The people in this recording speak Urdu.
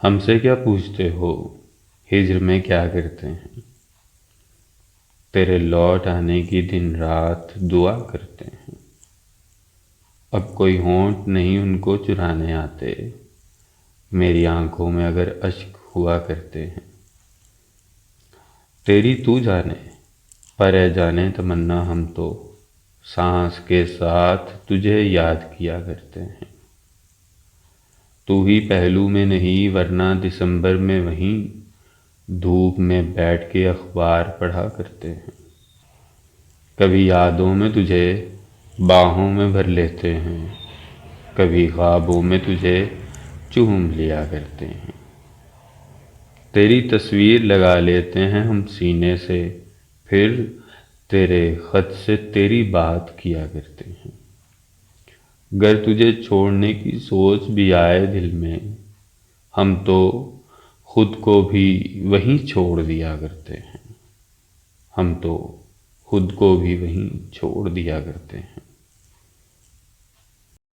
ہم سے کیا پوچھتے ہو ہجر میں کیا کرتے ہیں؟ تیرے لوٹ آنے کی دن رات دعا کرتے ہیں۔ اب کوئی ہونٹ نہیں ان کو چرانے آتے، میری آنکھوں میں اگر اشک ہوا کرتے ہیں۔ تیری تو جانے پر اے جانے تمنا، ہم تو سانس کے ساتھ تجھے یاد کیا کرتے ہیں۔ تو ہی پہلو میں نہیں ورنہ دسمبر میں وہیں دھوپ میں بیٹھ کے اخبار پڑھا کرتے ہیں۔ کبھی یادوں میں تجھے باہوں میں بھر لیتے ہیں، کبھی خوابوں میں تجھے چوم لیا کرتے ہیں۔ تیری تصویر لگا لیتے ہیں ہم سینے سے، پھر تیرے خط سے تیری بات کیا کرتے ہیں۔ گر تجھے چھوڑنے کی سوچ بھی آئے دل میں، ہم تو خود کو بھی وہیں چھوڑ دیا کرتے ہیں۔ ہم تو خود کو بھی وہیں چھوڑ دیا کرتے ہیں۔